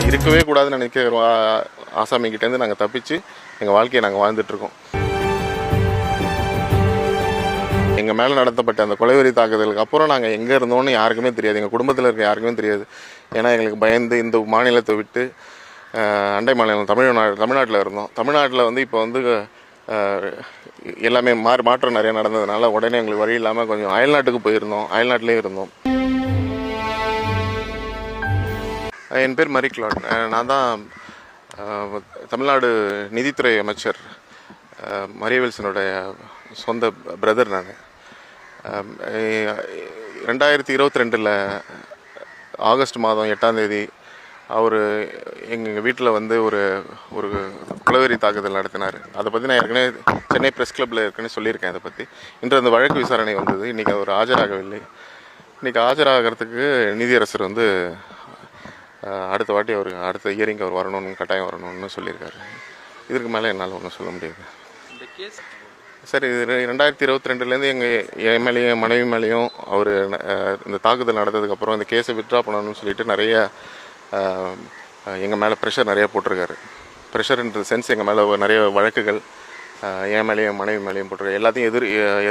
இருக்கவே கூடாதுன்னு நினைக்கிற ஆசாமிக்கிட்டேருந்து நாங்கள் தப்பிச்சு எங்கள் வாழ்க்கையை நாங்கள் வாழ்ந்துட்டுருக்கோம். எங்கள் மேலே நடத்தப்பட்ட அந்த கொலைவெறி தாக்குதலுக்கு அப்புறம் நாங்கள் எங்கே இருந்தோன்னு யாருக்குமே தெரியாது, எங்கள் குடும்பத்தில் இருக்க யாருக்குமே தெரியாது. ஏன்னா எங்களுக்கு பயந்து இந்த மாநிலத்தை விட்டு அண்டை மாநிலம் தமிழ்நாட்டில் இருந்தோம். தமிழ்நாட்டில் வந்து இப்போ வந்து எல்லாமே மாற்றம் நிறையா நடந்ததுனால உடனே எங்களுக்கு வழி இல்லாமல் கொஞ்சம் அயல்நாட்டுக்கு போயிருந்தோம், அயல்நாட்டிலே இருந்தோம். என் பேர் மரிக்லாட். நான் தான் தமிழ்நாடு நிதித்துறை அமைச்சர் மரியவில்சனுடைய சொந்த பிரதர். நான் 2022 ஆகஸ்ட் மாதம் 8ஆம் தேதி அவர் எங்கள் வீட்டில் வந்து ஒரு கொலைவெறி தாக்குதல் நடத்தினார். அதை பற்றி நான் ஏற்கனவே சென்னை ப்ரெஸ் கிளப்பில் ஏற்கனவே சொல்லியிருக்கேன். அதை பற்றி இன்று அந்த வழக்கு விசாரணை வந்தது. இன்றைக்கி அவர் ஆஜராகவில்லை. இன்றைக்கி ஆஜராகிறதுக்கு நீதியரசர் வந்து அடுத்த வாட்டி அடுத்த இயரிங் அவர் வரணும்னு கட்டாயம் வரணும்னு சொல்லியிருக்காரு. இதற்கு மேலே என்னால் ஒன்றும் சொல்ல முடியாது. இந்த கேஸ் சார், இது 2022 என் மேலேயும் மனைவி மேலேயும் அவர் இந்த தாக்குதல் நடந்ததுக்கப்புறம் இந்த கேஸை வித்ட்ரா பண்ணணும்னு சொல்லிட்டு நிறைய எங்கள் மேலே ப்ரெஷர் நிறையா போட்டிருக்காரு. ப்ரெஷர்ன்ற சென்ஸ் எங்கள் மேலே நிறைய வழக்குகள் என் மேலேயும் மனைவி மேலேயும் போட்டிருக்காரு. எல்லாத்தையும்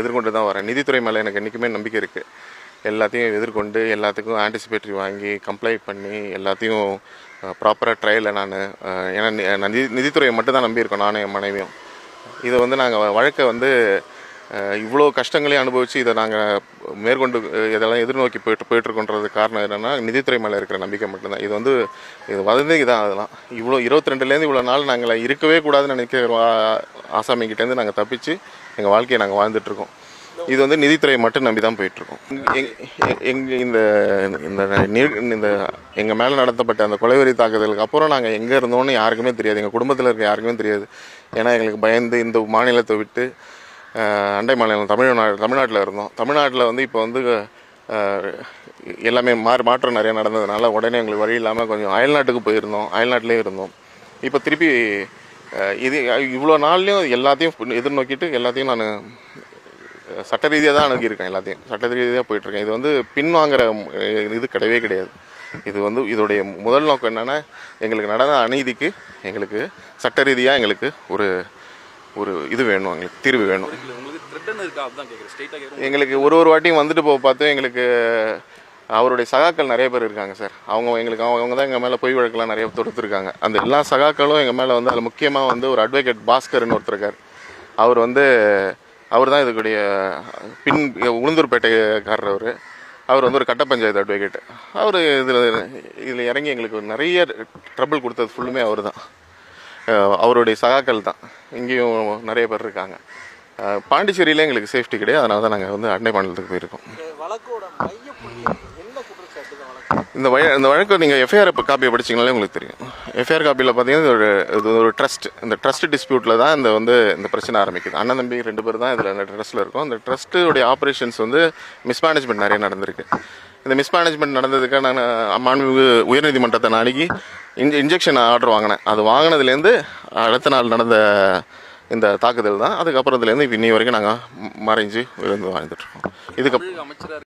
எதிர்கொண்டு தான் வரேன். நிதித்துறை மேலே எனக்கு என்றைக்குமே நம்பிக்கை இருக்குது. எல்லாத்தையும் எதிர்கொண்டு எல்லாத்துக்கும் ஆன்டிசிபேட்டரி வாங்கி கம்ப்ளைண்ட் பண்ணி எல்லாத்தையும் ப்ராப்பராக ட்ரையலில் ஏன்னா நிதித்துறையை மட்டும் தான் நம்பியிருக்கோம் நானும் என் மனைவியும். இதை வந்து நாங்கள் வழக்கை வந்து இவ்வளோ கஷ்டங்களையும் அனுபவித்து இதை நாங்கள் மேற்கொண்டு இதெல்லாம் எதிர்நோக்கி போயிட்டுருக்கோன்றது காரணம் என்னென்னா நிதித்துறை மேலே இருக்கிற நம்பிக்கை மட்டும்தான். இது வதந்திக்கு தான். அதெல்லாம் இவ்வளோ 22 இவ்வளோ நாள் நாங்கள் இருக்கவே கூடாதுன்னு நினைக்கிற ஆசாமிக்கிட்டேருந்து நாங்கள் தப்பிச்சு எங்கள் வாழ்க்கையை நாங்கள் வாழ்ந்துட்டுருக்கோம். இது வந்து நிதித்துறையை மட்டும் நம்பி தான் போயிட்டுருக்கோம். இந்த எங்கள் மேலே நடத்தப்பட்ட அந்த கொலைவெறி தாக்குதலுக்கு அப்புறம் நாங்கள் எங்கே இருந்தோன்னு யாருக்குமே தெரியாது, எங்கள் குடும்பத்தில் இருக்க யாருக்குமே தெரியாது. ஏன்னா எங்களுக்கு பயந்து இந்த மாநிலத்தை விட்டு அண்டை மாநிலம் தமிழ்நாட்டில் இருந்தோம். தமிழ்நாட்டில் வந்து இப்போ வந்து எல்லாமே மாற்றம் நிறையா நடந்ததுனால உடனே எங்களுக்கு வழி இல்லாமல் கொஞ்சம் அயல்நாட்டுக்கு போயிருந்தோம், அயல்நாட்டிலே இருந்தோம். இப்போ திருப்பி இவ்வளோ நாள்லையும் எல்லாத்தையும் எதிர்நோக்கிட்டு எல்லாத்தையும் நான் சட்ட ரீதியாக தான் அணுகியிருக்கேன். எல்லாத்தையும் சட்ட ரீதியாக போயிட்டுருக்கேன். இது வந்து பின்வாங்குற இது கிடையவே கிடையாது. இது வந்து இதோடைய முதல் நோக்கம் என்னென்னா எங்களுக்கு நடந்த அநீதிக்கு எங்களுக்கு சட்ட ரீதியாக எங்களுக்கு ஒரு இது வேணும், எங்களுக்கு தீர்வு வேணும். எங்களுக்கு ஒரு வாட்டியும் வந்துட்டு பார்த்து எங்களுக்கு அவருடைய சகாக்கள் நிறைய பேர் இருக்காங்க சார். அவங்க தான் எங்கள் மேலே பொய் வழக்கெல்லாம் நிறைய தொடுத்துருக்காங்க. அந்த எல்லா சகாக்களும் எங்கள் மேலே வந்து அதில் முக்கியமாக வந்து ஒரு அட்வொகேட் பாஸ்கர்னு ஒருத்தர் இருக்கார். அவர் தான் இதுக்குடைய உளுந்தூர்பேட்டைக்காரர். அவர் வந்து ஒரு கட்ட பஞ்சாயத்து அட்வொகேட். அவர் இதில் இறங்கி எங்களுக்கு நிறைய ட்ரபிள் கொடுத்தது ஃபுல்லுமே அவர் தான், அவருடைய சகாக்கள் தான். இங்கேயும் நிறைய பேர் இருக்காங்க. பாண்டிச்சேரியில் எங்களுக்கு சேஃப்டி கிடையாது. அதனால தான் நாங்கள் வந்து அண்டை மாநிலத்துக்கு போயிருக்கோம். இந்த வழக்கு நீங்கள் எஃப்ஐஆர் காப்பியை படிச்சிங்கனாலே உங்களுக்கு தெரியும். எஃப்ஐஆர் காப்பியில் பார்த்தீங்கன்னா இது ஒரு ட்ரஸ்ட். இந்த ட்ரஸ்ட் டிஸ்பியூட்டில் தான் இந்த பிரச்சனை ஆரம்பிக்குது. அண்ணன் தம்பி 2 பேர் தான் இதில் அந்த ட்ரஸ்ட்டில் இருக்கும். அந்த ட்ரஸ்ட்டுடைய ஆப்ரேஷன்ஸ் வந்து மிஸ்மேனேஜ்மெண்ட் நிறைய நடந்திருக்கு. இந்த மிஸ்மேனேஜ்மெண்ட் நடந்ததுக்கு நான் மாண்புமிகு உயர்நீதிமன்றத்தை அணுகி இன்ஜெக்ஷன் ஆர்டர் வாங்கினேன். அது வாங்கினதுலேருந்து அடுத்த நாள் நடந்த இந்த தாக்குதல் தான். அதுக்கப்புறத்துலேருந்து இன்னி வரைக்கும் நாங்கள் மறைஞ்சு வாழ்ந்துட்டுருக்கோம். இதுக்கு